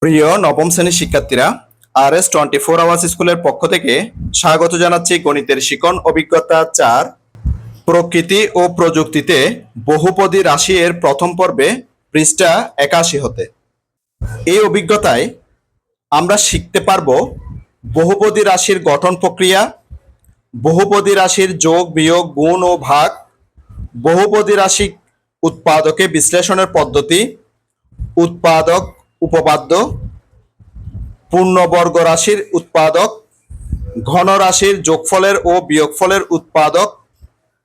প্রিয় নবম শ্রেণীর শিক্ষার্থীরা, RS 24 আওয়ার্স স্কুলের পক্ষ থেকে স্বাগত জানাচ্ছি গণিতের শিখন অভিজ্ঞতা 4 প্রকৃতি ও প্রযুক্তিতে বহুপদী রাশি এর প্রথম পর্বে পৃষ্ঠা 81 হতে। এই অভিজ্ঞতায় আমরা শিখতে পারব বহুপদী রাশির গঠন প্রক্রিয়া, বহুপদী রাশির যোগ বিয়োগ গুণ ও ভাগ, বহুপদী রাশি উৎপাদকে বিশ্লেষণের পদ্ধতি, উৎপাদক উপপাদ্য, পূর্ণবর্গ রাশির উৎপাদক, ঘন রাশির যোগফলের ও বিয়োগফলের উৎপাদক,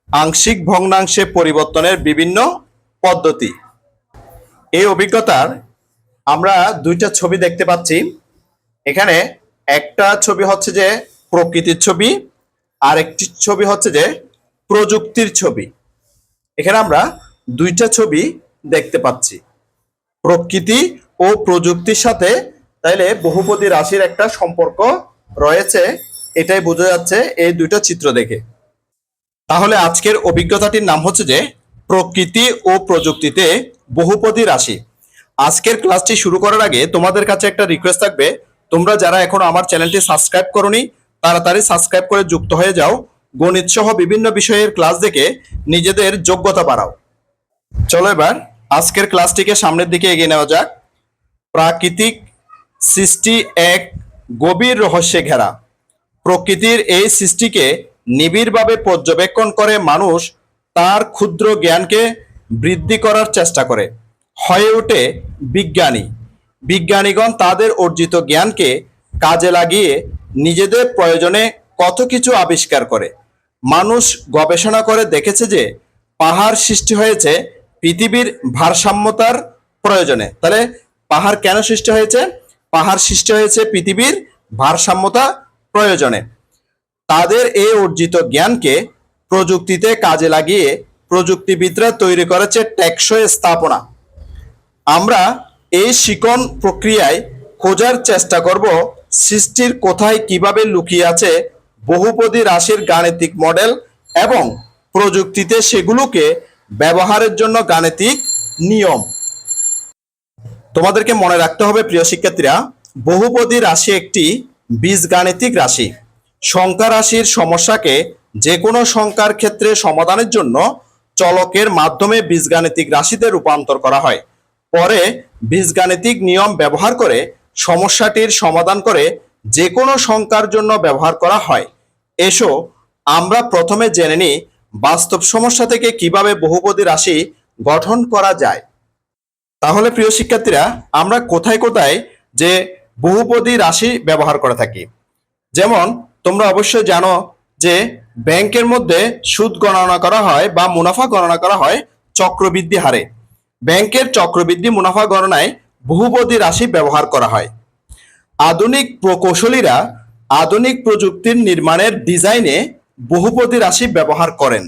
আংশিক ভগ্নাংশে পরিবর্তনের বিভিন্ন পদ্ধতি। এই অভিজ্ঞতার আমরা দুইটা ছবি দেখতে পাচ্ছি। এখানে একটা ছবি হচ্ছে যে প্রকৃতির ছবি, আর একটি ছবি হচ্ছে যে প্রযুক্তির ছবি। এখানে আমরা দুইটা ছবি দেখতে পাচ্ছি, প্রকৃতি ও প্রযুক্তির সাথে তাইলে বহুপদী রাশির একটা সম্পর্ক রয়েছে, এটাই বোঝা যাচ্ছে এই দুইটা চিত্র দেখে। তাহলে আজকের অভিজ্ঞতাটির নাম হচ্ছে যে প্রকৃতি ও প্রযুক্তিতে বহুপদী রাশি। আজকের ক্লাসটি শুরু করার আগে তোমাদের কাছে একটা রিকোয়েস্ট থাকবে, তোমরা যারা এখনো আমার চ্যানেলটি সাবস্ক্রাইব করোনি তাড়াতাড়ি সাবস্ক্রাইব করে যুক্ত হয়ে যাও। গণিত সহ বিভিন্ন বিষয়ের ক্লাস দেখে নিজেদের যোগ্যতা বাড়াও। চলো এবার আজকের ক্লাসটিকে সামনের দিকে এগিয়ে নেওয়া যাক। প্রাকৃতিক সৃষ্টি এক গভীর রহস্যে ঘেরা। প্রকৃতির এই সৃষ্টিকে নিবিড়ভাবে পর্যবেক্ষণ করে মানুষ তার ক্ষুদ্র জ্ঞানকে বৃদ্ধি করার চেষ্টা করে, হয়ে ওঠে বিজ্ঞানী। বিজ্ঞানীগণ তাদের অর্জিত জ্ঞানকে কাজে লাগিয়ে নিজেদের প্রয়োজনে কত কিছু আবিষ্কার করে। মানুষ গবেষণা করে দেখেছে যে পাহাড় সৃষ্টি হয়েছে পৃথিবীর ভারসাম্যতার প্রয়োজনে। তাহলে পাহাড় কেন সৃষ্টি হয়েছে? পাহাড় সৃষ্টি হয়েছে পৃথিবীর ভারসাম্যতা প্রয়োজনে। তাদের এই অর্জিত জ্ঞানকে প্রযুক্তিতে কাজে লাগিয়ে প্রযুক্তিবিদরা তৈরি করেছে টেকসই স্থাপনা। আমরা এই শিখন প্রক্রিয়ায় খোঁজার চেষ্টা করব সৃষ্টির কোথায় কিভাবে লুকিয়ে আছে বহুপদী রাশির গাণিতিক মডেল এবং প্রযুক্তিতে সেগুলোকে ব্যবহারের জন্য গাণিতিক নিয়ম। তোমাদেরকে মনে রাখতে হবে প্রিয় শিক্ষার্থীরা, বহুপদী রাশি একটি বীজগাণিতিক রাশি। সংখ্যা রাশির সমস্যাকে যে কোনো সংখ্যার ক্ষেত্রে সমাধানের জন্য চলকের মাধ্যমে বীজগাণিতিক রাশিতে রূপান্তর করা হয়। পরে বীজগাণিতিক নিয়ম ব্যবহার করে সমস্যাটির সমাধান করে যে কোনো সংখ্যার জন্য ব্যবহার করা হয়। এসো আমরা প্রথমে জেনে নিই বাস্তব সমস্যা থেকে কিভাবে বহুপদী রাশি গঠন করা যায়। তাহলে প্রিয় শিক্ষার্থীরা, আমরা কোথায় কোথায় যে বহুপদী রাশি ব্যবহার করে থাকি। যেমন তোমরা অবশ্যই জানো যে ব্যাংকের মধ্যে সুদ গণনা করা হয় বা মুনাফা গণনা করা হয় চক্রবৃদ্ধি হারে। ব্যাংকের চক্রবৃদ্ধি মুনাফা গণনায় বহুপদী রাশি ব্যবহার করা হয়। আধুনিক প্রকৌশলীরা আধুনিক প্রযুক্তির নির্মাণের ডিজাইনে বহুপদী রাশি ব্যবহার করেন।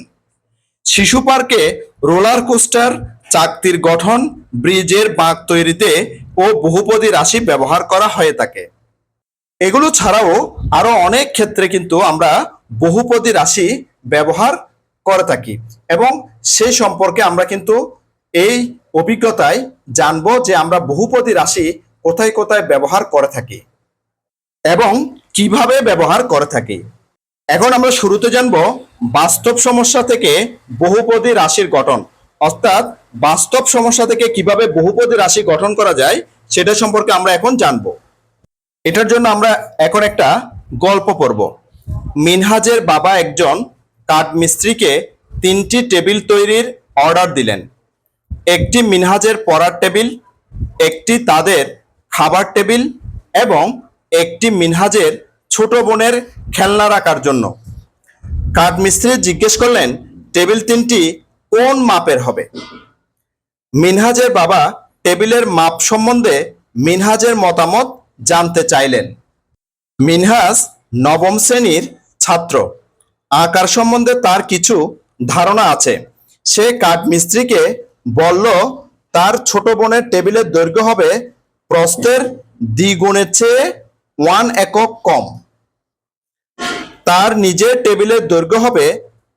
শিশু পার্কে রোলার কোস্টার, চাকতির গঠন, ব্রিজের বাঁক তৈরিতে ও বহুপদী রাশি ব্যবহার করা হয়ে থাকে। এগুলো ছাড়াও আরো অনেক ক্ষেত্রে কিন্তু আমরা বহুপদী রাশি ব্যবহার করে থাকি এবং সেই সম্পর্কে আমরা কিন্তু এই অভিজ্ঞতায় জানবো যে আমরা বহুপদী রাশি কোথায় কোথায় ব্যবহার করে থাকি এবং কিভাবে ব্যবহার করে থাকি। এখন আমরা শুরুতে জানবো বাস্তব সমস্যা থেকে বহুপদী রাশির গঠন, অর্থাৎ বাস্তব সমস্যা থেকে কিভাবে বহুপদী রাশি গঠন করা যায় সেটা সম্পর্কে আমরা এখন জানবো। এটার জন্য আমরা এখন একটা গল্প পড়ব। মিনহাজের বাবা একজন কাঠমিস্ত্রিকে 3টি টেবিল তৈরির অর্ডার দিলেন। একটি মিনহাজের পড়ার টেবিল, একটি তাদের খাবার টেবিল এবং একটি মিনহাজের ছোট বোনের খেলনা রাখার জন্য। কাঠমিস্ত্রি জিজ্ঞেস করলেন টেবিল 3টি কোন মাপের হবে। মিনহাজের বাবা টেবিলের মাপ সম্বন্ধে মিনহাজের মতামত জানতে চাইলেন। মিনহাজ নবম শ্রেণীর ছাত্র, আকার সম্বন্ধে তার কিছু ধারণা আছে। সে কাঠমিস্ত্রিকে বলল তার ছোট বোনের টেবিলের দৈর্ঘ্য হবে প্রস্থের দ্বিগুণের চেয়ে 1 একক কম, তার নিজের টেবিলের দৈর্ঘ্য হবে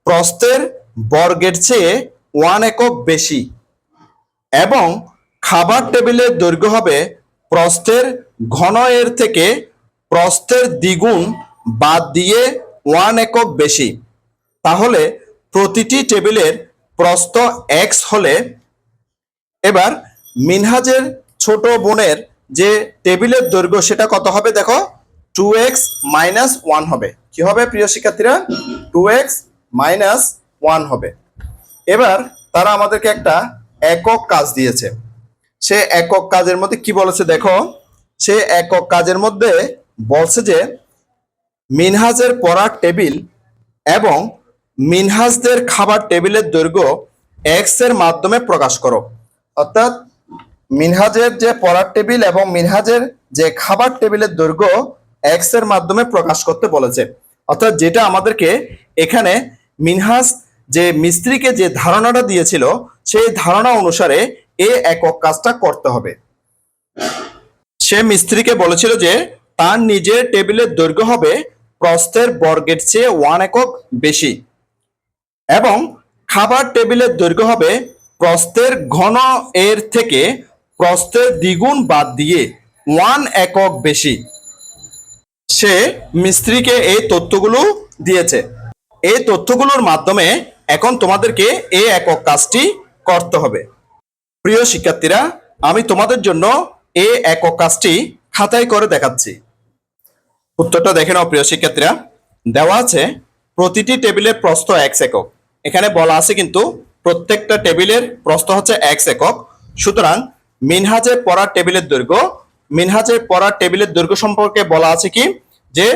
প্রস্থের বর্গের চেয়ে 1 একক বেশি এবং খাবার টেবিলের দৈর্ঘ্য হবে প্রস্থের ঘন এর থেকে প্রস্থের দ্বিগুণ বাদ দিয়ে 1 একক বেশি, তাহলে প্রতিটি টেবিলের প্রস্থ x হলে এবার মিনহাজের ছোট বোনের যে টেবিলের দৈর্ঘ্য সেটা কত হবে দেখো, 2x - 1 হবে। কি হবে প্রিয় শিক্ষার্থীরা? 2x - 1 হবে। এবার তারা আমাদেরকে একটা একক কাজ দিয়েছে। সে একক কাজের মধ্যে কি বলেছে দেখো, সে একক কাজের মধ্যে বলছে যে মিনহাজের পড়ার টেবিল এবং মিনহাজদের খাবার টেবিলের দৈর্ঘ্য x এর মাধ্যমে প্রকাশ করো। অর্থাৎ মিনহাজের যে পড়ার টেবিল এবং মিনহাজের যে খাবার টেবিলের দৈর্ঘ্য x এর মাধ্যমে প্রকাশ করতে বলেছে। অর্থাৎ যেটা আমাদেরকে এখানে মিনহাজ যে মিস্ত্রিকে যে ধারণাটা দিয়েছিল সেই ধারণা অনুসারে এই একক কাজটা করতে হবে। সে মিস্ত্রিকে বলেছিল যে তার নিজের টেবিলের দৈর্ঘ্য হবে প্রস্থের বর্গের চেয়ে 1 একক বেশি এবং খাবার টেবিলের দৈর্ঘ্য হবে প্রস্থের ঘন এর থেকে প্রস্থের দ্বিগুণ বাদ দিয়ে 1 একক বেশি। সে মিস্ত্রিকে এই তথ্যগুলো দিয়েছে। এই তথ্যগুলোর মাধ্যমে এখন তোমাদেরকে এই একক কাজটি করতে হবে। প্রিয় শিক্ষার্থীরা, আমি তোমাদের জন্য এই একক কাজটি খাতায় করে দেখাচ্ছি। উত্তরটা দেখে নাও প্রিয় শিক্ষার্থীরা। দেওয়া আছে প্রতিটি টেবিলের প্রস্থ x একক। এখানে বলা আছে কিন্তু প্রত্যেকটা টেবিলের প্রস্থ হচ্ছে x একক। সুতরাং মিনহাজের পড়ার টেবিলের দৈর্ঘ্য সম্পর্কে বলা আছে কি, যে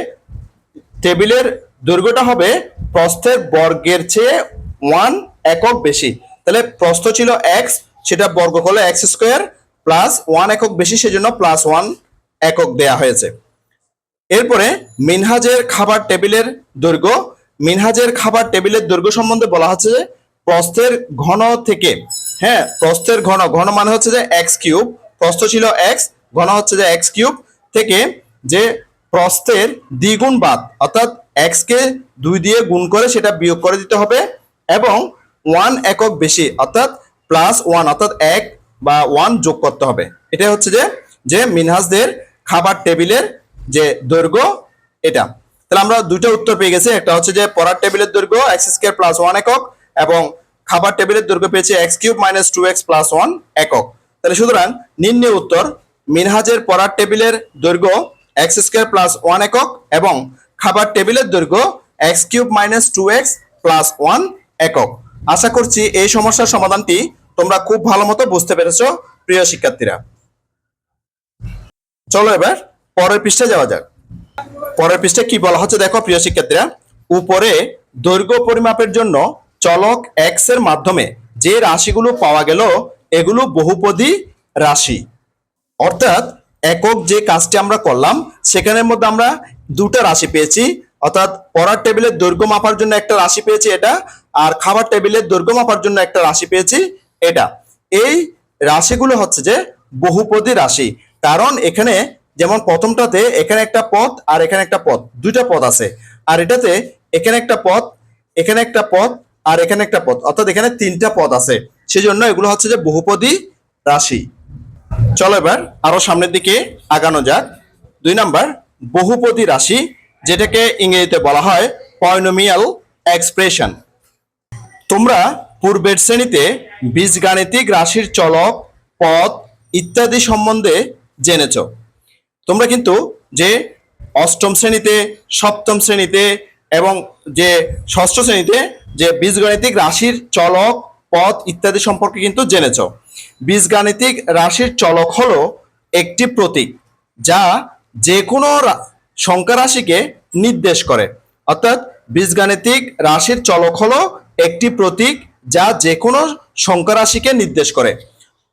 টেবিলের দৈর্ঘ্যটা হবে প্রস্থের বর্গের চেয়ে 1 একক বেশি। তাহলে প্রস্থ ছিল x, সেটা বর্গ করলে x স্কয়ার প্লাস 1 একক বেশি, সেজন্য +1 একক দেয়া হয়েছে। এরপরে মিনহাজের খাবার টেবিলের দৈর্ঘ্য সম্বন্ধে বলা হচ্ছে যে প্রস্থের ঘন থেকে, প্রস্থের ঘন মানে হচ্ছে যে x কিউব, প্রস্থ ছিল x, ঘন হচ্ছে যে x কিউব থেকে যে প্রস্থের দ্বিগুণ বাদ, অর্থাৎ x কে 2 দিয়ে গুণ করে সেটা বিয়োগ করে দিতে হবে এবং 1 একক বেশি অর্থাৎ +1 অর্থাৎ 1 বা 1 যোগ করতে হবে। এটা হচ্ছে যে মিনহাজদের খাবার টেবিলের যে দৈর্ঘ্য এটা। তাহলে আমরা দুটো উত্তর পেয়ে গেছি। একটা হচ্ছে যে পড়ার টেবিলের দৈর্ঘ্য x² + 1 একক এবং খাবার টেবিলের দৈর্ঘ্য পেয়েছি x³ - 2x + 1 একক। তাহলে সুতরাং নিম্নের উত্তর মিনহাজের পড়ার টেবিলের দৈর্ঘ্য x² + 1 একক এবং খাবার টেবিলের দৈর্ঘ্য x³ - 2x + 1 একক। আশা করছি এই সমস্যার সমাধানটি তোমরা খুব ভালো মতো বুঝতে পেরেছো প্রিয় শিক্ষার্থীরা। চলো এবার পরের পৃষ্ঠায় যাওয়া যাক। পরের পৃষ্ঠায় কি বলা হচ্ছে দেখো প্রিয় শিক্ষার্থীরা, উপরে দৈর্ঘ্য পরিমাপের জন্য চলক x এর মাধ্যমে যে রাশিগুলো পাওয়া গেল এগুলো বহুপদী রাশি। অর্থাৎ একক যে কাজটি আমরা করলাম সেখানের মধ্যে আমরা দুটো রাশি পেয়েছি, অর্থাৎ পড়ার টেবিলের দৈর্ঘ্য মাপার জন্য একটা রাশি পেয়েছি এটা, আর খাবার টেবিলের দৈর্ঘ্য মাপার জন্য একটা রাশি পেয়েছি এটা। এই রাশিগুলো হচ্ছে যে বহুপদী রাশি, কারণ এখানে যেমন প্রথমটাতে এখানে একটা পদ আর এখানে একটা পদ, দুইটা পদ আছে, আর এটাতে এখানে একটা পদ, এখানে একটা পদ আর এখানে একটা পদ, অর্থাৎ এখানে তিনটা পদ আছে, সেজন্য এগুলো হচ্ছে যে বহুপদী রাশি। চলো এবার আরো সামনের দিকে আগানো যাক। 2 নাম্বার বহুপদী রাশি, যেটাকে ইংরেজিতে বলা হয় পলিনোমিয়াল এক্সপ্রেশন। তোমরা পূর্বের শ্রেণীতে বীজগাণিতিক রাশির চলক, পদ ইত্যাদি সম্বন্ধে জেনেছো। তোমরা কিন্তু যে অষ্টম শ্রেণীতে, সপ্তম শ্রেণীতে এবং যে ষষ্ঠ শ্রেণীতে যে বীজগাণিতিক রাশির চলক, পদ ইত্যাদি সম্পর্কে কিন্তু জেনেছো। বীজগাণিতিক রাশির চলক হলো একটি প্রতীক যা যে কোনো সংখ্যা রাশিকে নির্দেশ করে। অর্থাৎ বীজগাণিতিক রাশির চলক হলো একটি প্রতীক যা যে কোনো সংখ্যা রাশিকে নির্দেশ করে।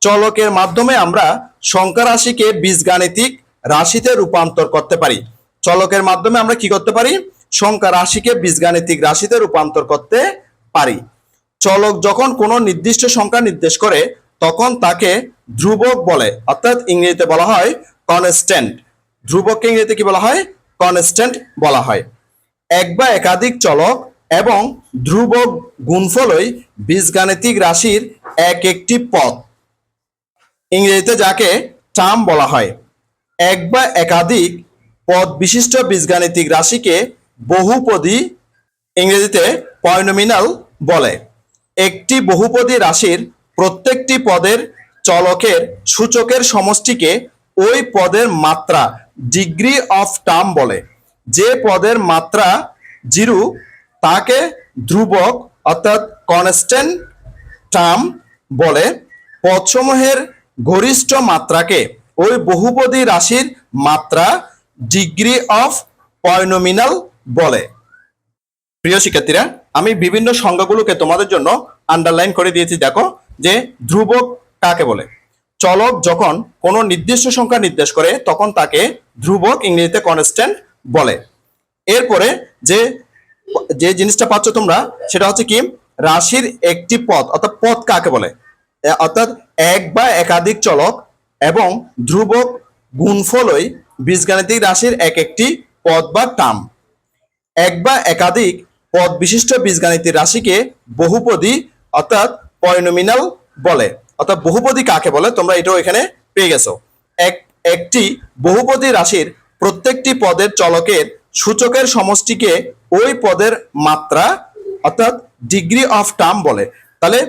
চলকের মাধ্যমে আমরা সংখ্যা রাশিকে বীজগাণিতিক রাশিতে রূপান্তর করতে পারি। চলকের মাধ্যমে আমরা কি করতে পারি? সংখ্যা রাশিকে বীজগাণিতিক রাশিতে রূপান্তর করতে পারি। চলক যখন কোনো নির্দিষ্ট সংখ্যা নির্দেশ করে তখন তাকে ধ্রুবক বলে, অর্থাৎ ইংরেজিতে বলা হয় কনস্ট্যান্ট। ধ্রুবককে ইংরেজিতে কি বলা হয়? কনস্ট্যান্ট বলা হয়। এক বা একাধিক চলক এবং ধ্রুবক গুণফলই বীজগাণিতিক রাশির এক একটি পদ, ইংরেজিতে যাকে টার্ম বলা হয়। এক বা একাধিক পদ বিশিষ্ট বীজগাণিতিক রাশিকে বহুপদী, ইংরেজিতে পলিনোমিয়াল বলে। একটি বহুপদী রাশির প্রত্যেকটি পদের চলকের সূচকের সমষ্টিকে ওই পদের মাত্রা, ডিগ্রি অফ টার্ম বলে। যে পদের মাত্রা 0 তাকে ধ্রুবক অর্থাৎ কনস্ট্যান্ট টার্ম বলে। পদসমূহের গরিষ্ঠ মাত্রাকে ওই বহুপদী রাশির মাত্রা, ডিগ্রি অফ পলিনোমিয়াল বলে। প্রিয় শিক্ষার্থীরা, আমি বিভিন্ন সংজ্ঞাগুলোকে তোমাদের জন্য আন্ডারলাইন করে দিয়েছি। দেখো যে ধ্রুবক কাকে বলে। চলক যখন কোনো নির্দিষ্ট সংখ্যা নির্দেশ করে তখন তাকে ধ্রুবক, ইংরেজিতে কনস্ট্যান্ট বলে। এরপরে যে যে জিনিসটা পাচ্ছ তোমরা সেটা হচ্ছে কি, রাশির একটি পদ অর্থাৎ পদ কাকে বলে, অর্থাৎ এক বা একাধিক চলক এবং ধ্রুবক গুণফলই বীজগাণিতিক রাশির এক একটি পদ বা টার্ম। এক বা একাধিক পদ বিশিষ্ট বীজগাণিতিক রাশিকে বহুপদী অর্থাৎ পলিনোমিয়াল বলে। অর্থাৎ বহুপদী কাকে বলে তোমরা এটাও এখানে পেয়ে গেছো। একটি বহুপদী রাশির প্রত্যেকটি পদের চলকের সূচকের সমষ্টিকে ওই পদের মাত্রা অর্থাৎ ডিগ্রি অফ টার্ম বলে। তাহলে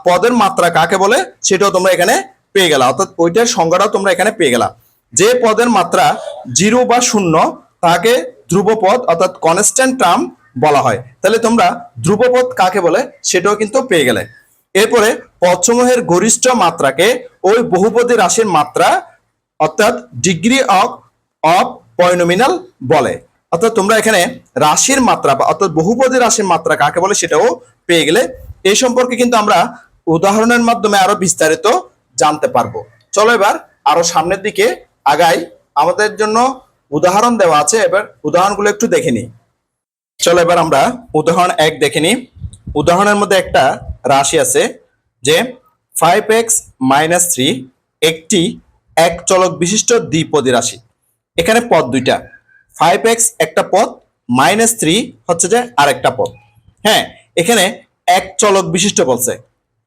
পদের মাত্রা কাকে বলে সেটাও তোমরা এখানে পেয়ে গেলা, অর্থাৎ ওইটার সংজ্ঞাটাও তোমরা এখানে পেয়ে গেলা। যে পদের মাত্রা 0 বা 0 তাকে ধ্রুবপদ অর্থাৎ কনস্ট্যান্ট টার্ম বলা হয়। তাহলে তোমরা ধ্রুবপদ কাকে বলে সেটাও কিন্তু পেয়ে গেলে। এরপরে পদসমূহের গরিষ্ঠ মাত্রাকে ওই বহুপদী রাশির মাত্রা অর্থাৎ ডিগ্রি অফ পলিনোমিয়াল বলে। অর্থাৎ তোমরা এখানে রাশির মাত্রা অর্থাৎ বহুপদী রাশির মাত্রা কাকে বলে সেটাও পেয়ে গেলে। এই সম্পর্কে কিন্তু আমরা উদাহরণের মাধ্যমে আরো বিস্তারিত জানতে পারবো। চলো এবার আরো সামনের দিকে আগাই। আমাদের জন্য উদাহরণ দেওয়া আছে, এবার উদাহরণগুলো একটু দেখে নিই। চলো এবার আমরা উদাহরণ 1 দেখে নিই। উদাহরণের মধ্যে একটা রাশি আছে যে 5x - 3 একটি এক চলক বিশিষ্ট দ্বিপদী রাশি। এখানে পদ দুইটা, 5x একটা পদ, -3 হচ্ছে যে আরেকটা পদ। হ্যাঁ, এখানে এক চলক বিশিষ্ট বলছে।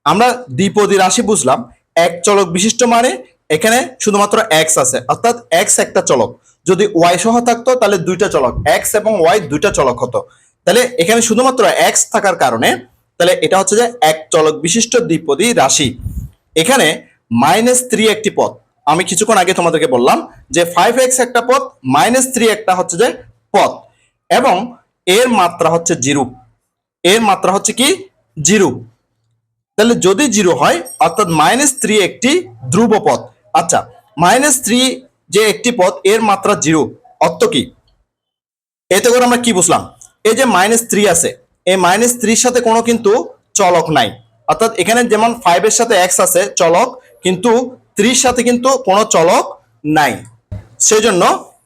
আমরা দ্বিপদী রাশি বুঝলাম, এক চলক বিশিষ্ট মানে এখানে শুধুমাত্র x আছে, অর্থাৎ x একটা চলক। যদি y সহ থাকতো তাহলে দুইটা চলক, x এবং y দুইটা চলক হতো। তাহলে এখানে শুধুমাত্র x থাকার কারণে তাহলে এটা হচ্ছে যে এক চলক বিশিষ্ট দ্বিপদী রাশি। এখানে -3 একটি পদ। আমি কিছুক্ষণ আগে তোমাদেরকে বললাম যে 5x একটা পদ, -3 একটা হচ্ছে যে পদ, এবং এর মাত্রা হচ্ছে 0। এর মাত্রা হচ্ছে কি 0। তাহলে যদি 0 হয় অর্থাৎ -3 একটি ধ্রুব পদ। আচ্ছা, -3 যে একটি পদ এর মাত্রা 0 অর্থ কি? এতে করে আমরা কি বুঝলাম? এই যে -3 আছে, এই -3 সাথে কোনো কিন্তু চলক নাই। অর্থাৎ এখানে যেমন 5 এর সাথে x আছে চলক, কিন্তু 3 সাথে কিন্তু কোনো চলক নাই। সেজন্য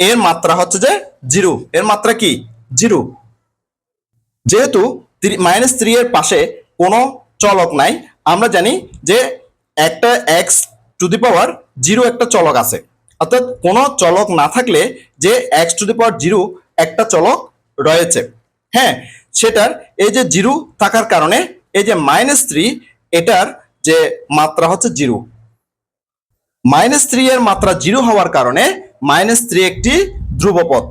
এর মাত্রা হচ্ছে যে 0। এর মাত্রা কি 0। যেহেতু -3 এর পাশে কোনো চলক নাই, আমরা জানি যে একটা x⁴ একটা চলক আছে। অর্থাৎ কোনো চলক না থাকলে যে x⁴ একটা চলক রয়েছে। হ্যাঁ, সেটার এই যে 0 থাকার কারণে এই যে -3 এটার যে মাত্রা হচ্ছে 0। -3 এর মাত্রা 0 হওয়ার কারণে -3 একটি ধ্রুবপদ।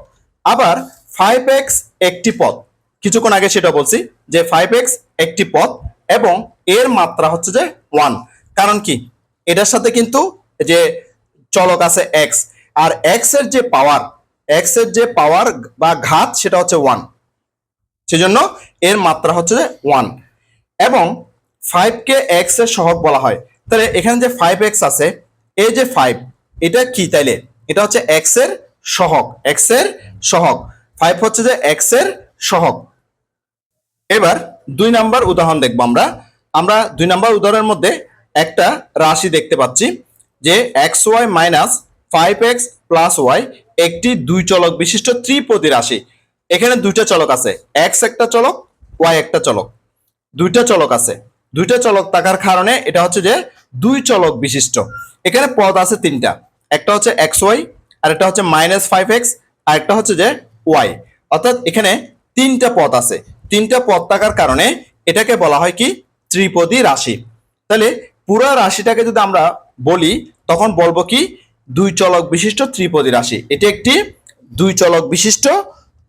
আবার 5x একটি পদ, কিছুক্ষণ আগে সেটা বলছি যে 5x একটি পদ এবং এর মাত্রা হচ্ছে যে 1। কারণ কি, এটার সাথে কিন্তু যে চলক আছে x, আর x এর যে পাওয়ার বা ঘাত সেটা হচ্ছে 1। সেজন্য এর মাত্রা হচ্ছে যে 1 এবং 5 কে x এর সহগ বলা হয়। তাহলে এখানে যে 5x আছে, এই যে 5 এটা কি, তাইলে এটা হচ্ছে x এর সহগ। x এর সহগ 5 হচ্ছে যে x এর সহগ। এবার 2 নাম্বার উদাহরণ দেখব আমরা 2 নাম্বার উদাহরণের মধ্যে একটা রাশি দেখতে পাচ্ছি যে xy - 5x + y একটি দুই চলক বিশিষ্ট ত্রিপদী রাশি। এখানে দুইটা চলক আছে, x একটা চলক, y একটা চলক। দুইটা চলক আছে, দুইটা চলক থাকার কারণে এটা হচ্ছে যে দুই চলক বিশিষ্ট। এখানে পদ আছে তিনটা, একটা হচ্ছে xy, আর একটা হচ্ছে -5x, আর একটা হচ্ছে যে y। অর্থাৎ এখানে তিনটা পদ আছে। তিনটা পদ থাকার কারণে এটাকে বলা হয় কি ত্রিপদী রাশি। তাহলে পুরো রাশিটাকে যদি আমরা বলি তখন বলবো কি দুই চলক বিশিষ্ট ত্রিপদী রাশি। এটি একটি দুই চলক বিশিষ্ট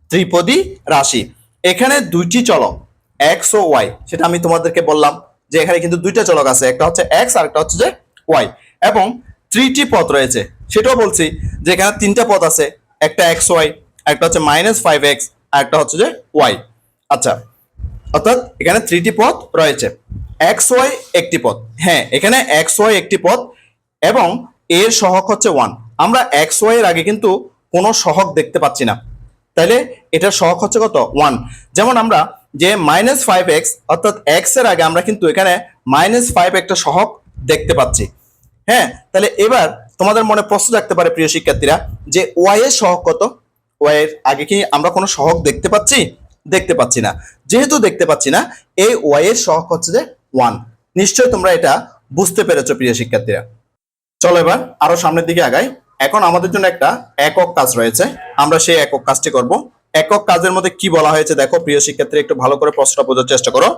ত্রিপদী রাশি। এখানে দুইটি চলক এক্স ও ওয়াই, সেটা আমি তোমাদেরকে বললাম যে এখানে কিন্তু দুইটা চলক আছে, একটা হচ্ছে এক্স আর একটা হচ্ছে যে ওয়াই, এবং ত্রিটি পদ রয়েছে সেটাও বলছি যে এখানে তিনটা পদ আছে, একটা এক্স ওয়াই, একটা হচ্ছে -5x আর একটা হচ্ছে যে ওয়াই। আচ্ছা, অর্থাৎ এখানে ত্রিটি পদ রয়েছে, এক্স ওয়াই একটি পদ। হ্যাঁ, এখানে এক্স ওয়াই একটি পদ এবং এর সহগ হচ্ছে 1। আমরা এক্স ওয়াই এর আগে কিন্তু কোনো সহগ দেখতে পাচ্ছি না, তাইলে এটার সহগ হচ্ছে কত? 1। যেমন আমরা যে -5x অর্থাৎ এক্স এর আগে আমরা কিন্তু এখানে -5 একটা সহগ দেখতে পাচ্ছি। হ্যাঁ, তাহলে এবার তোমাদের মনে প্রশ্ন থাকতে পারে প্রিয় শিক্ষার্থীরা যে ওয়াই এর সহগ কত? ওয়াই এর আগে কি আমরা কোনো সহগ দেখতে পাচ্ছি? দেখতে পাচ্ছি না। যেহেতু দেখতে পাচ্ছি না, এই ওয়াই এর সহগ হচ্ছে যে 1। নিশ্চয়ই তোমরা এটা বুঝতে পেরেছো প্রিয় শিক্ষার্থীরা। চলো এবার আরো সামনের দিকে আগাই। এখন আমাদের জন্য একটা একক কাজ রয়েছে, আমরা সেই একক কাজটি করব। একক কাজের মধ্যে কি বলা হয়েছে দেখো প্রিয় শিক্ষার্থী, একটু ভালো করে প্রশ্নটা বোঝার চেষ্টা করো।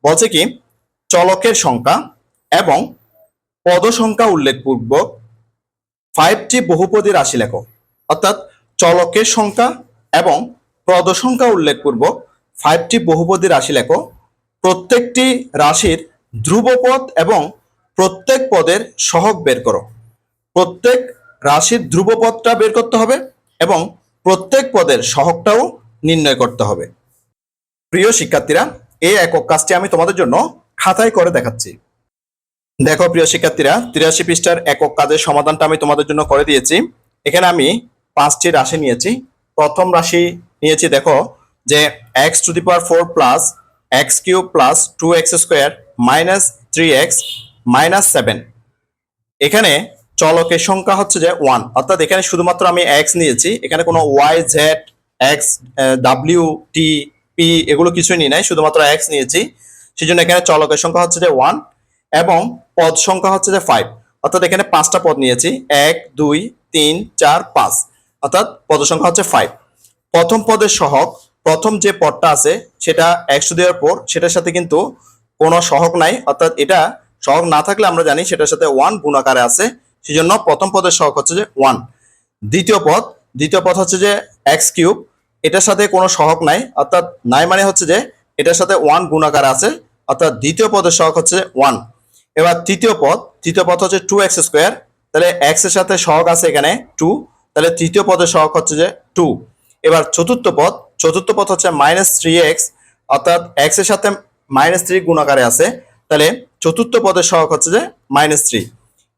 বলছে কি, চলকের সংখ্যা এবং পদ সংখ্যা উল্লেখপূর্বক 5টি বহুপদী রাশি লেখো। অর্থাৎ চলকের সংখ্যা এবং পদ সংখ্যা উল্লেখপূর্বক 5টি বহুপদী রাশি লেখো। প্রত্যেকটি রাশির ধ্রুবপদ এবং প্রত্যেক পদের সহগ বের করো। প্রত্যেক রাশির ধ্রুবপদটা বের করতে হবে এবং প্রত্যেক পদের সহগটাও নির্ণয় করতে হবে। প্রিয় শিক্ষার্থীরা, এই একক কাজটি আমি তোমাদের জন্য খাতায় করে দেখাচ্ছি। দেখো প্রিয় শিক্ষার্থীরা, 83 পৃষ্ঠার একক কাজের সমাধানটা আমি তোমাদের জন্য করে দিয়েছি। এখানে আমি 5টি রাশি নিয়েছি। প্রথম রাশি নিয়েছি দেখো যে x⁴ plus x³ plus 2x² minus 3x minus 7। এখানে চলকের সংখ্যা হচ্ছে যে 1, অর্থাৎ এখানে শুধুমাত্র আমি x নিয়েছি, এখানে কোনো y z x w t p এগুলো কিছুই নিই নাই, শুধুমাত্র x নিয়েছি। সেজন্য এখানে চলকের সংখ্যা হচ্ছে যে 1 এবং পদ সংখ্যা হচ্ছে যে 5, অর্থাৎ এখানে 5টা পদ নিয়েছি, 1 2 3 4 5, অর্থাৎ পদ সংখ্যা হচ্ছে 5। প্রথম পদের সহগ, প্রথম যে পদটা আছে সেটা x⁴, সেটার সাথে কিন্তু কোনো সহগ নাই, অর্থাৎ এটা সহগ না থাকলে আমরা জানি সেটার সাথে 1 গুণ আকারে আছে, সেজন্য প্রথম পদের সহগ হচ্ছে যে 1। দ্বিতীয় পদ হচ্ছে যে x³, এটার সাথে কোনো সহগ নাই, অর্থাৎ নাই মানে হচ্ছে যে এটার সাথে 1 গুণ আকারে আছে, অর্থাৎ দ্বিতীয় পদের সহগ হচ্ছে 1। এবার তৃতীয় পদ হচ্ছে 2x², তাহলে x এর সাথে সহগ আছে এখানে 2, তাহলে তৃতীয় পদের সহগ হচ্ছে যে 2। এবার চতুর্থ পদ হচ্ছে -3x, অর্থাৎ x এর সাথে -3 গুণ আকারে আছে, তাহলে চতুর্থ পদের সহগ হচ্ছে যে -3।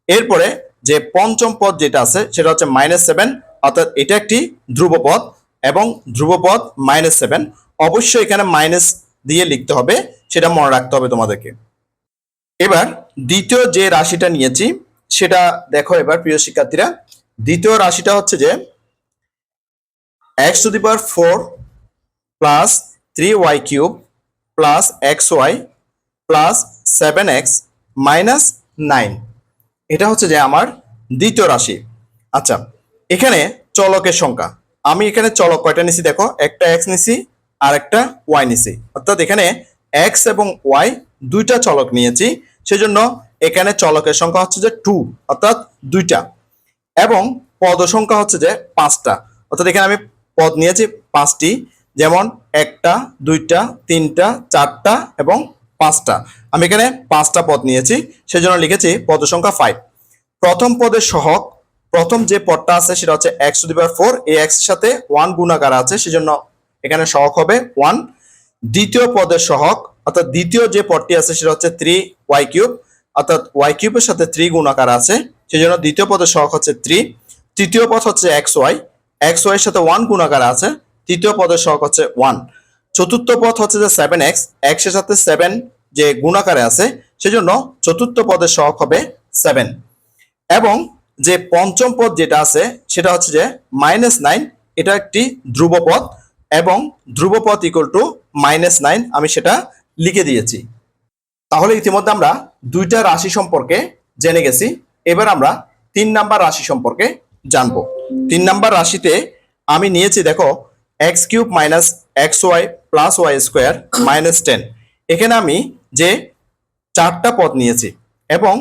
এরপরে যে পঞ্চম পদ যেটা আছে সেটা হচ্ছে -7, অর্থাৎ এটা একটি ধ্রুবপদ এবং ধ্রুবপদ -7। অবশ্যই এখানে মাইনাস দিয়ে লিখতে হবে, সেটা মনে রাখতে হবে তোমাদেরকে। এবার দ্বিতীয় যে রাশিটা নিয়েছি সেটা দেখো এবার প্রিয় শিক্ষার্থীরা, দ্বিতীয় রাশিটা হচ্ছে যে x⁴ plus 3y³ plus xy plus 7x minus 9। এটা হচ্ছে যে আমার দ্বিতীয় রাশি। আচ্ছা, এখানে চলকের সংখ্যা, আমি এখানে চলক কয়টা নিছি দেখো, একটা x নিছি আর একটা y নিছি, অর্থাৎ এখানে x এবং y দুইটা চলক নিয়েছি, সেজন্য এখানে চলকের সংখ্যা হচ্ছে যে 2, অর্থাৎ দুইটা, এবং পদ সংখ্যা হচ্ছে যে 5টা, অর্থাৎ এখানে আমি পদ নিয়েছি 5টি, যেমন 1টা 2টা 3টা 4টা এবং 5টা। আমি এখানে 5টা পদ নিয়েছি, সেজন্য লিখেছি পদ সংখ্যা 5। প্রথম পদের সহগ, প্রথম যে পদটা আছে সেটা হচ্ছে x⁴, এই x এর সাথে 1 গুণ আকারে আছে, সেজন্য এখানে সহগ হবে 1। দ্বিতীয় পদের সহগ, অর্থাৎ দ্বিতীয় যে পদটি আছে সেটা হচ্ছে 3y³, অর্থাৎ y³ এর সাথে 3 গুণ আকারে আছে, সেজন্য দ্বিতীয় পদের সহগ হচ্ছে 3। তৃতীয় পদ হচ্ছে xy এর সাথে 1 গুণ আকারে আছে, তৃতীয় পদের সহগ হচ্ছে 1। চতুর্থ পদ হচ্ছে যে 7x, x এর সাথে 7 যে গুণ আকারে আছে, সেজন্য চতুর্থ পদের সহগ হবে 7। এবং যে পঞ্চম পদ যেটা আছে সেটা হচ্ছে যে -9, এটা একটি ধ্রুবপদ এবং ধ্রুবপদ =-9, আমি সেটা লিখে দিয়েছি। তাহলে ইতিমধ্যে আমরা দুইটা রাশি সম্পর্কে জেনে গেছি, এবার আমরা 3 নাম্বার রাশি সম্পর্কে জানবো। 3 নাম্বার রাশিতে আমি নিয়েছি দেখো x³ minus xy plus y² minus 10। এখানে আমি যে 4টা পদ নিয়েছি এবং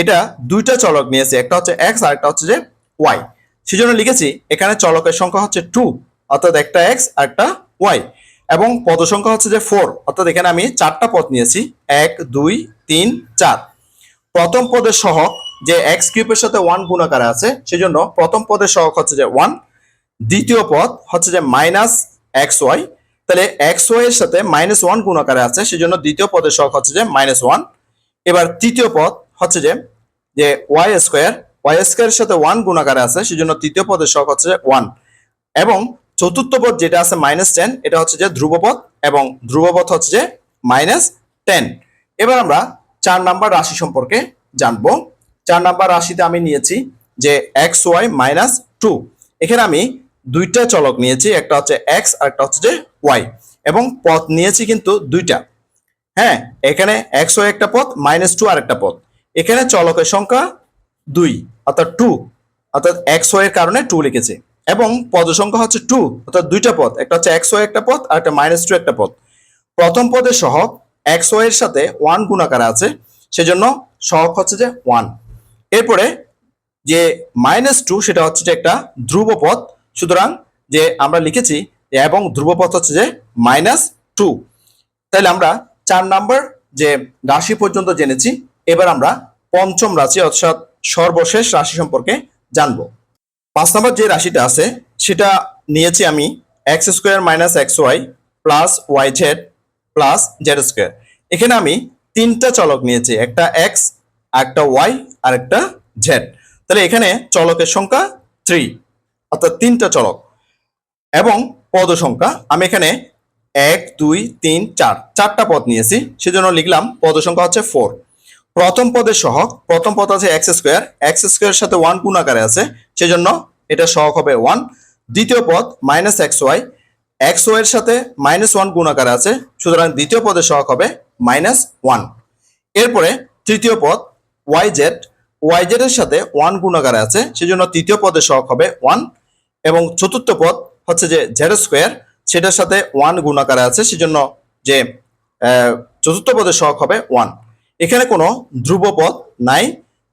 এটা দুইটা চলক নিয়েছি, একটা হচ্ছে x আর একটা হচ্ছে যে ওয়াই। সেজন্য লিখেছি এখানে চলকের সংখ্যা হচ্ছে 2, অর্থাৎ একটা এক্স আর একটা ওয়াই, এবং পদ সংখ্যা হচ্ছে যে 4, অর্থাৎ এখানে আমি 4টা পদ নিয়েছি, 1 2 3 4। প্রথম পদের সহগ যে এক্স কিউবের সাথে 1 গুণাকারে আছে, সেজন্য প্রথম পদের সহগ হচ্ছে যে 1। দ্বিতীয় পদ হচ্ছে যে মাইনাস এক্স ওয়াই, তাহলে এক্স ওয়াই এর সাথে -1 গুণাকারে আছে, সেজন্য দ্বিতীয় পদের সহগ হচ্ছে যে -1। এবার তৃতীয় পদ হচ্ছে যে ওয়াই স্কোয়ারের সাথে 1 গুণাকারে আছে, সেজন্য তৃতীয় পদের সহগ হচ্ছে যে 1। এবং চতুর্থ পদ যেটা আছে -10, এটা হচ্ছে যে ধ্রুবপদ, এবং ধ্রুবপদ হচ্ছে যে -10। এবার আমরা 4 নাম্বার রাশি সম্পর্কে জানবো। 4 নাম্বার রাশিতে আমি নিয়েছি যে এক্স ওয়াই -2। এখানে আমি দুইটা চলক নিয়েছি, একটা হচ্ছে এক্স আর একটা হচ্ছে যে ওয়াই, এবং পদ নিয়েছি কিন্তু দুইটা। হ্যাঁ, এখানে এক্স ওয়াই একটা পদ, -2 আর একটা পদ। এখানে চলকের সংখ্যা 2, অর্থাৎ 2, অর্থাৎ এক্স ওয়াই এর কারণে 2 লিখেছি, এবং পদ সংখ্যা হচ্ছে 2, অর্থাৎ দুইটা পদ, একটা হচ্ছে এক্স ওয়াই একটা পদ আর একটা -2 একটা পদ। প্রথম পদের সহগ এক্স ওয়াই এর সাথে 1 গুণাকারে আছে, সেজন্য সহগ হচ্ছে যে 1। এরপরে যে -2 সেটা হচ্ছে যে একটা ধ্রুবপদ, সুতরাং যে আমরা লিখেছি এবং ধ্রুবপদ হচ্ছে যে -2। তাহলে আমরা 4 নাম্বার যে রাশি পর্যন্ত জেনেছি। এবার আমরা পঞ্চম রাশি অর্থাৎ সর্বশেষ রাশি সম্পর্কে জানবো। 5 নাম্বার যে রাশিটা আছে সেটা নিয়েছি আমি x square minus x y plus y z plus z square. এখানে আমি তিনটা চলক নিয়েছি, একটা এক্স, একটা ওয়াই আর একটা জেড। তাহলে এখানে চলকের সংখ্যা 3, অর্থাৎ তিনটা চলক, এবং পদ সংখ্যা আমি এখানে 1 2 3 4 চারটা পদ নিয়েছি, সেজন্য লিখলাম পদ সংখ্যা হচ্ছে 4। প্রথম পদের সহগ, প্রথম পদ আছে এক্স স্কোয়ারের সাথে 1 গুণাকারে আছে, সেজন্য এটা সহগ হবে 1। দ্বিতীয় পদ এক্স ওয়াই এর সাথে -1 গুণাকারে আছে, সুতরাং দ্বিতীয় পদের সহগ হবে -1। এরপরে তৃতীয় পদ ওয়াই জেড এর সাথে 1 গুণাকারে আছে, সেজন্য তৃতীয় পদের সহগ হবে 1। এবং চতুর্থ পদ হচ্ছে যে জেড স্কোয়ার, সেটার সাথে 1 গুণাকারে আছে, সেজন্য যে চতুর্থ পদের সহগ হবে 1। এখানে কোনো ধ্রুবপদ নাই,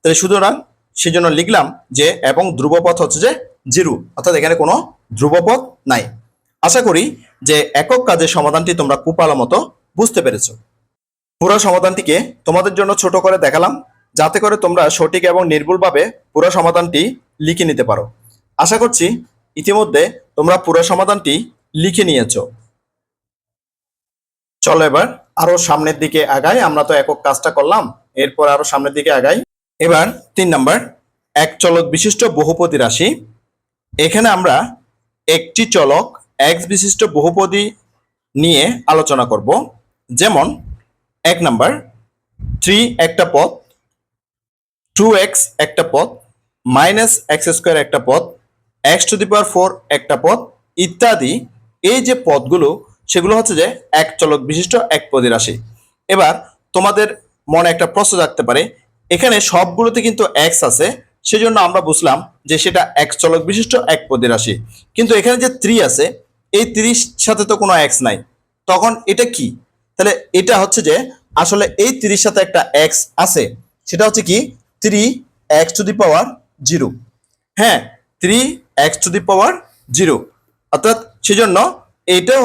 তাহলে সুতরাং সেজন্য লিখলাম যে এবং ধ্রুবপদ হচ্ছে যে 0, অর্থাৎ এখানে কোনো ধ্রুবপদ নাই। আশা করি যে একক কাজের সমাধানটি তোমরা খুব ভালো মতো বুঝতে পেরেছো। পুরো সমাধানটিকে তোমাদের জন্য ছোট করে দেখালাম, যাতে করে তোমরা সঠিক এবং নির্ভুলভাবে পুরো সমাধানটি লিখে নিতে পারো। আশা করছি ইতিমধ্যে তোমরা পুরো সমাধানটি লিখে নিয়েছো। চলো এবার আরো সামনের দিকে আগাই। আমরা তো একক কাজটা করলাম, এরপর আরো সামনের দিকে আগাই। এবার 3 নাম্বার, এক চলক বিশিষ্ট বহুপদী রাশি। এখানে আমরা একটি চলক এক্স বিশিষ্ট বহুপদী নিয়ে আলোচনা করব। যেমন 1 নাম্বার 3 একটা পদ, 2x একটা পদ, -x² একটা পদ, x⁴ একটা পদ ইত্যাদি। এই যে পদগুলো সেগুলো হচ্ছে যে এক চলক বিশিষ্ট একপদী রাশি। এবার তোমাদের মনে একটা প্রশ্ন থাকতে পারে, এখানে সবগুলোতে কিন্তু এক্স আছে, সেজন্য আমরা বুঝলাম যে সেটা এক চলক বিশিষ্ট একপদী রাশি। কিন্তু এখানে যে 3 আছে, এই 3 সাথে তো কোনো এক্স নাই, তখন এটা কি? তাহলে এটা হচ্ছে যে আসলে এই 3 সাথে একটা এক্স আছে, সেটা হচ্ছে কি 3x⁴। হ্যাঁ, 3x⁴, অর্থাৎ সেজন্য এইটা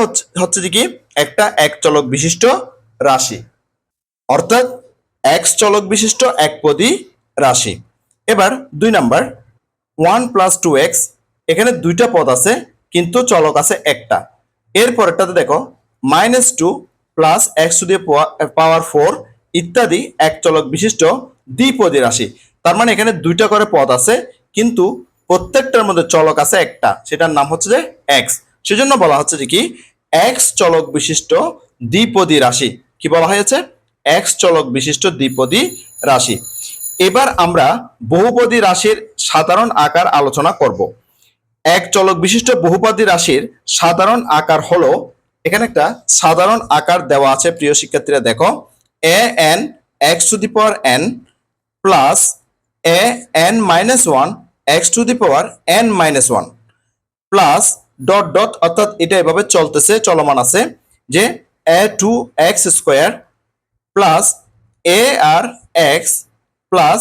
হচ্ছে যে কি একটা এক চলক বিশিষ্ট রাশি, অর্থাৎ এক্স চলক বিশিষ্ট একপদী রাশি। এবার 2 নাম্বার 1 + 2x, এখানে দুইটা পদ আছে কিন্তু চলক আছে একটা। এরপরেরটাতে দেখো -2 + x⁴ ইত্যাদি এক চলক বিশিষ্ট দ্বিপদী রাশি। তার মানে এখানে দুইটা করে পদ আছে, কিন্তু প্রত্যেকটার মধ্যে চলক আছে একটা, সেটার নাম হচ্ছে যে এক্স। সেজন্য বলা হচ্ছে যে কি এক্স চলক বিশিষ্ট দ্বিপদী রাশি। কি বলা হয়েছে? এক্স চলক বিশিষ্ট দ্বিপদী রাশি। এবার আমরা বহুপদী রাশির সাধারণ আকার আলোচনা করব। এক চলক বিশিষ্ট বহুপদী রাশির সাধারণ আকার হলো, এখানে একটা সাধারণ আকার দেওয়া আছে প্রিয় শিক্ষার্থীরা, দেখো an x⁴n plus an-1 x⁴n-1 plus dot dot, অর্থাৎ এটা এভাবে চলতেছে, চলমান আছে যে a2x² plus ar x plus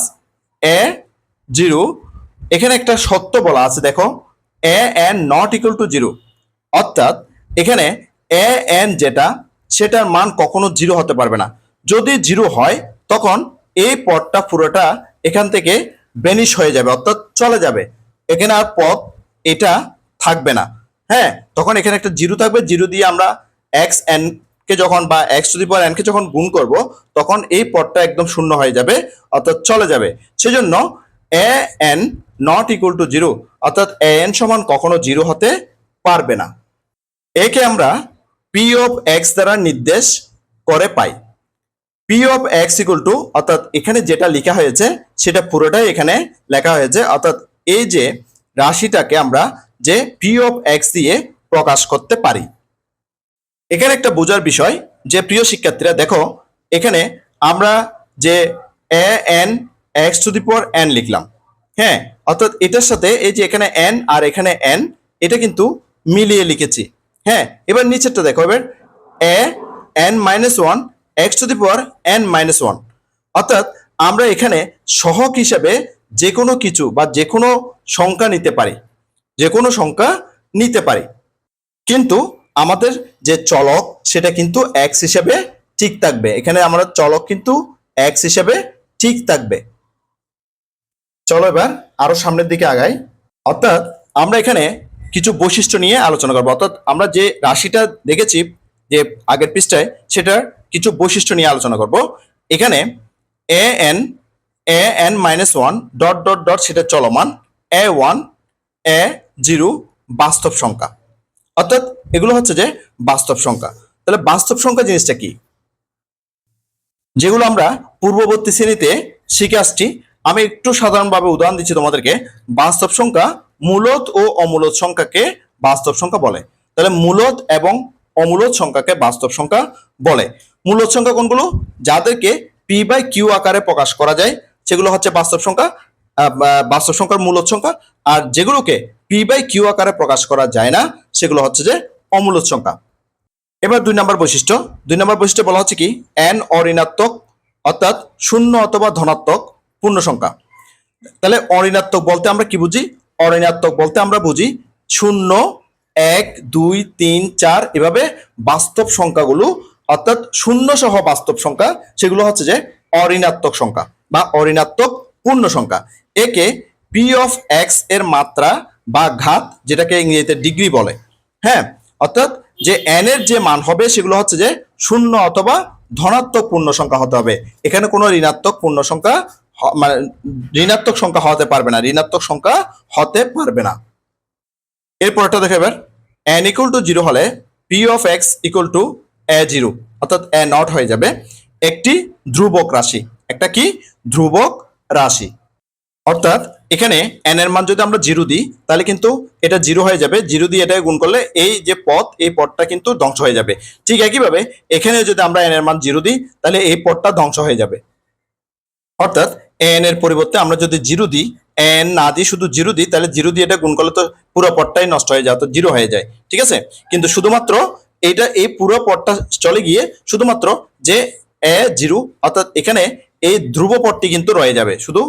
a0 এখানে একটা সত্য বলা আছে, দেখো A N not equal to zero, অর্থাৎ এখানে এ এন যেটা সেটার মান কখনো জিরো হতে পারবে না। যদি জিরো হয় তখন এই পদটা পুরোটা এখান থেকে বেনিশ হয়ে যাবে, অর্থাৎ চলে যাবে, এখানে আর পদ এটা থাকবে না। হ্যাঁ, তখন এখানে একটা জিরো থাকবে, জিরো দিয়ে আমরা এক্স এন কে যখন বা x to the power N K যখন গুণ করব তখন এই পদটা একদম শূন্য হয়ে যাবে, অর্থাৎ চলে যাবে। সেজন্য A N not equal to zero, অর্থাৎ এ এন সমান কখনো জিরো হতে পারবে না। একে আমরা পি অফ এক্স দ্বারা নির্দেশ করে পাই। P of X equal to, অর্থাৎ এখানে যেটা লেখা হয়েছে সেটা পুরোটাই এখানে লেখা হয়েছে, অর্থাৎ এই যে রাশিটাকে আমরা যে পি অফ এক্স দিয়ে প্রকাশ করতে পারি। এখানে একটা বোঝার বিষয় যে প্রিয় শিক্ষার্থীরা দেখো, এখানে আমরা যে A N x to the power N লিখলাম, হ্যাঁ, অর্থাৎ এটার সাথে এই যে এখানে এন আর এখানে এন এটা কিন্তু মিলিয়ে লিখেছি। হ্যাঁ, এবার নিচেরটা দেখো, এবার A N minus one x to the power N minus one, অর্থাৎ আমরা এখানে সহগ হিসেবে যে কোনো কিছু বা যে কোনো সংখ্যা নিতে পারি, যে কোনো সংখ্যা নিতে পারি, কিন্তু আমাদের যে চলক সেটা কিন্তু এক্স হিসেবে ঠিক থাকবে। এখানে আমরা চলক কিন্তু এক্স হিসেবে ঠিক থাকবে। চলো এবার আরো সামনের দিকে আগাই। অর্থাৎ আমরা এখানে কিছু বৈশিষ্ট্য নিয়ে আলোচনা করবো, অর্থাৎ আমরা যে রাশিটা দেখেছি যে আগের পৃষ্ঠায় সেটার কিছু বৈশিষ্ট্য নিয়ে আলোচনা করব। এখানে A N minus one dot dot dot সেটা চলমান, এ ওয়ান এ জিরো বাস্তব সংখ্যা, অর্থাৎ এগুলো হচ্ছে যে বাস্তব সংখ্যা। তাহলে বাস্তব সংখ্যা জিনিসটা কি, যেগুলো আমরা পূর্ববর্তী শ্রেণীতে শিখে আসছি। আমি একটু সাধারণভাবে উদাহরণ দিচ্ছি তোমাদেরকে। বাস্তব সংখ্যা মূলদ ও অমূলদ সংখ্যাকে বাস্তব সংখ্যা বলে। তাহলে মূলদ এবং অমূলদ সংখ্যাকে বাস্তব সংখ্যা বলে। মূলদ সংখ্যা কোনগুলো, যাদেরকে পি বাই কিউ আকারে প্রকাশ করা যায় সেগুলো হচ্ছে বাস্তব সংখ্যা, বাস্তব সংখ্যার মূলদ সংখ্যা। আর যেগুলোকে পি বাই কিউ আকারে প্রকাশ করা যায় না সেগুলো হচ্ছে যে অমূলদ সংখ্যা। এবার দুই নম্বর বৈশিষ্ট্য বলা হচ্ছে কি, এন অঋণাত্মক, অর্থাৎ শূন্য অথবা ধনাত্মক পূর্ণ সংখ্যা। তাহলে অঋণাত্মক বলতে আমরা কি বুঝি, অঋণাত্মক বলতে আমরা বুঝি শূন্য, এক, দুই, তিন, চার এভাবে বাস্তব সংখ্যাগুলো, অর্থাৎ শূন্য সহ বাস্তব সংখ্যা সেগুলো হচ্ছে যে অঋণাত্মক সংখ্যা বা অঋণাত্মক পূর্ণ সংখ্যা। একে পি অফ এক্স এর মাত্রা বা ঘাত, যেটাকে ইংরেজিতে ডিগ্রি বলে। হ্যাঁ, অর্থাৎ যে এন এর যে মান হবে সেগুলো হচ্ছে যে শূন্য অথবা ধনাত্মক পূর্ণ সংখ্যা হতে হবে। এখানে কোনো ঋণাত্মক পূর্ণ সংখ্যা মানে ঋণাত্মক সংখ্যা হতে পারবে না, ঋণাত্মক সংখ্যা হতে পারবে না। এরপরটা দেখো, এবার এন ইকুয়াল টু জিরো হলে P of X equal two A zero, অর্থাৎ এ নট হয়ে যাবে একটি ধ্রুবক রাশি। একটা কি ধ্রুবক রাশি, অর্থাৎ এখানে এন এর মান যদি আমরা জিরো দিই তাহলে কিন্তু এটা জিরো হয়ে যাবে, জিরো দিয়ে এটাকে গুণ করলে এই যে পদ এই পদটা কিন্তু ধ্বংস হয়ে যাবে। ঠিক একইভাবে এখানে যদি আমরা এন এর মান জিরো দিই তাহলে এই পদটা ধ্বংস হয়ে যাবে। অর্থাৎ এন এর পরিবর্তে আমরা যদি জিরো দিই, এন না দিই শুধু জিরো দিই, তাহলে জিরো দিয়ে এটা গুণ করলে তো পুরো পদটাই নষ্ট হয়ে যায়, তো জিরো হয়ে যায়। ঠিক আছে, কিন্তু শুধুমাত্র এইটা এই পুরো পদটা চলে গিয়ে শুধুমাত্র যে এ জিরো, অর্থাৎ এখানে এই ধ্রুব পদটি কিন্তু রয়ে যাবে, শুধু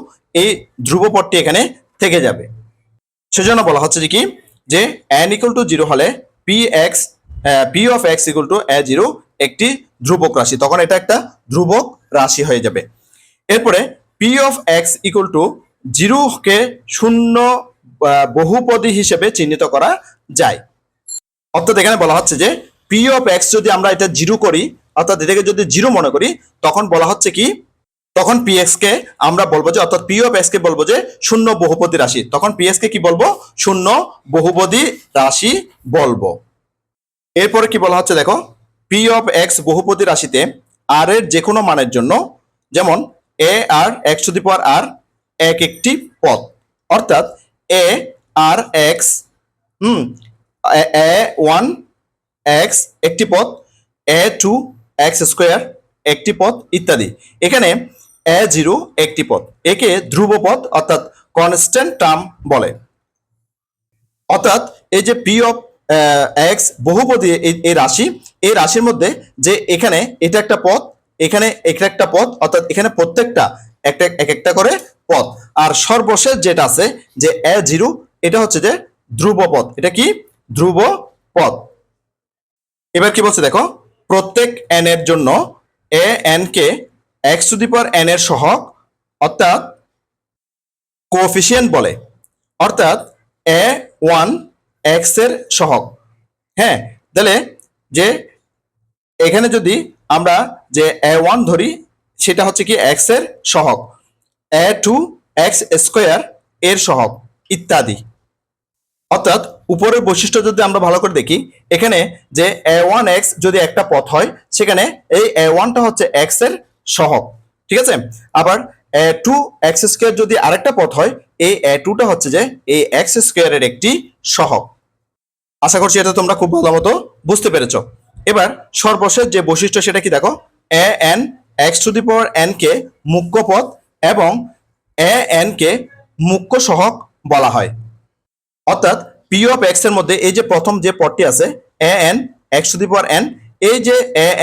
এই ধ্রুব পদটি এখানে থেকে যাবে। সেজন্য বলা হচ্ছে যে কি, যে এন ইকুয়াল টু জিরো হলে P of X equal two A zero একটি ধ্রুবক রাশি, তখন এটা একটা ধ্রুবক রাশি হয়ে যাবে। এরপরে P of X equal to জিরোকে শূন্য বহুপদী হিসেবে চিহ্নিত করা যায়। অর্থাৎ এখানে বলা হচ্ছে যে পি অফ এক্স যদি আমরা এটা জিরো করি, অর্থাৎ এটাকে যদি জিরো মনে করি, তখন বলা হচ্ছে কি, তখন পি এক্স কে আমরা বলবো যে, অর্থাৎ পি অফ এক্স কে বলবো যে শূন্য বহুপদী রাশি, তখন পি এক্স কে কি বলবো, শূন্য বহুপদী রাশি বলবো। এরপরে কি বলা হচ্ছে দেখো, পি অফ এক্স বহুপদী রাশিতে আর এর যে কোনো মানের জন্য, যেমন এ আর এক্স টু দি পাওয়ার আর এক একটি পদ, অর্থাৎ এ আর এক্স এ ওয়ান এক্স একটি পদ, এ টু এক্স স্কোয়ার একটি পদ ইত্যাদি। এখানে এ জিরো একটি পদ, একে ধ্রুব পদ অর্থাৎ কনস্ট্যান্ট টার্ম বলে। অর্থাৎ এই যে পি অফ এক্স বহুপদী এই রাশি, এই রাশির মধ্যে যে এখানে এটা একটা পদ, এখানে এটা একটা পদ, অর্থাৎ এখানে প্রত্যেকটা একটা এক একটা করে পদ। আর সর্বশেষ যেটা আছে যে a0, এটা হচ্ছে যে ধ্রুব পদ। এটা কি? ধ্রুব পদ। এবার কি বলছে দেখো, প্রত্যেক n এর জন্য a n কে x⁴n এর সহগ অর্থাৎ কোএফিসিয়েন্ট বলে, অর্থাৎ a1 x এর সহগ। হ্যাঁ, তাহলে যে এখানে যদি আমরা যে a1 ধরি, সেটা হচ্ছে কি x এর সহগ, a2 x² এর সহগ ইত্যাদি। অর্থাৎ উপরের বৈশিষ্ট্য যদি আমরা ভালো করে দেখি, এখানে যে a1x যদি একটা পথ হয়, সেখানে এই a1টা হচ্ছে x এর সহগ, ঠিক আছে। আবার a2x² যদি আরেকটা পথ হয়, এই a2টা হচ্ছে যে এই x² এর একটি সহগ। আশা করছি এটা তোমরা খুব ভালো মতো বুঝতে পেরেছো। এবার সর্বশেষ যে বৈশিষ্ট্য সেটা কি দেখো, an x⁴n কে মুখ্য পদ এবং an কে মুখ্য সহগ বলা হয়। অর্থাৎ p অফ x এর মধ্যে এই যে প্রথম যে পদটি আছে an x⁴n, এই যে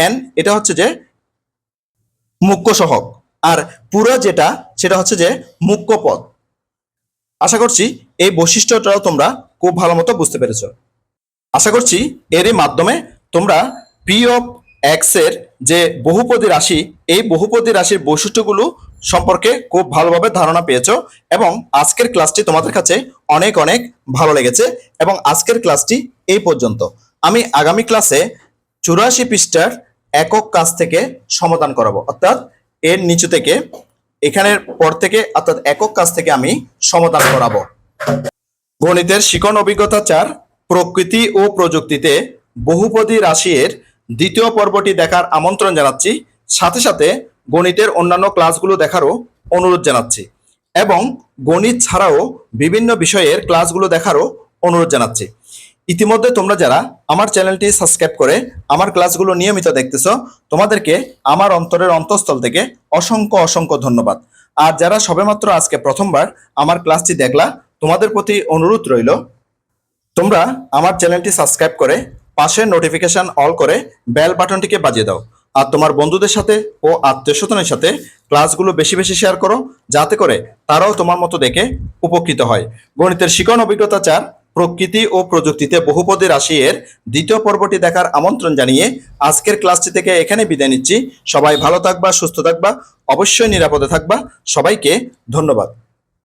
an এটা হচ্ছে যে মুখ্য সহগ, আর পুরো যেটা সেটা হচ্ছে যে মুখ্য পদ। আশা করছি এই বৈশিষ্ট্যটাও তোমরা খুব ভালো মতো বুঝতে পেরেছো। আশা করছি এরই মাধ্যমে তোমরা পি অফ এক্স এর যে বহুপদী রাশি, এই বহুপদী রাশির বৈশিষ্ট্যগুলো সম্পর্কে খুব ভালোভাবে ধারণা পেয়েছো এবং আজকের ক্লাসটি তোমাদের কাছে অনেক অনেক ভালো লেগেছে। এবং আজকের ক্লাসটি এই পর্যন্ত। আমি আগামী ক্লাসে 84 পৃষ্ঠার একক কাজ থেকে সমাধান করাবো, অর্থাৎ এর নিচু থেকে এখানের পর থেকে, অর্থাৎ একক কাজ থেকে আমি সমাধান করাবো। গণিতের শিখন অভিজ্ঞতা 4, প্রকৃতি ও প্রযুক্তিতে বহুপদী রাশির দ্বিতীয় পর্বটি দেখার আমন্ত্রণ জানাচ্ছি। সাথে সাথে গণিতের অন্যান্য ক্লাসগুলো দেখারও অনুরোধ জানাচ্ছি এবং গণিত ছাড়াও বিভিন্ন বিষয়ের ক্লাসগুলো দেখারও অনুরোধ জানাচ্ছি। ইতিমধ্যে তোমরা যারা আমার চ্যানেলটি সাবস্ক্রাইব করে আমার ক্লাসগুলো নিয়মিত দেখতেছো, তোমাদেরকে আমার অন্তরের অন্তঃস্থল থেকে অসংখ্য অসংখ্য ধন্যবাদ। আর যারা সবেমাত্র আজকে প্রথমবার আমার ক্লাসটি দেখলা, তোমাদের প্রতি অনুরোধ রইল তোমরা আমার চ্যানেলটি সাবস্ক্রাইব করে পাশের নোটিফিকেশন অল করে বেল বাটনটিকে বাজিয়ে দাও। আর তোমার বন্ধুদের সাথে ও আত্মীয়স্বজনের সাথে ক্লাসগুলো বেশি বেশি শেয়ার করো, যাতে করে তারাও তোমার মতো দেখে উপকৃত হয়। গণিতের শিখন অভিজ্ঞতা 4, প্রকৃতি ও প্রযুক্তিতে বহুপদী রাশি এর দ্বিতীয় পর্বটি দেখার আমন্ত্রণ জানিয়ে আজকের ক্লাসটি থেকে এখানে বিদায় নিচ্ছি। সবাই ভালো থাকবা, সুস্থ থাকবা, অবশ্যই নিরাপদে থাকবা। সবাইকে ধন্যবাদ।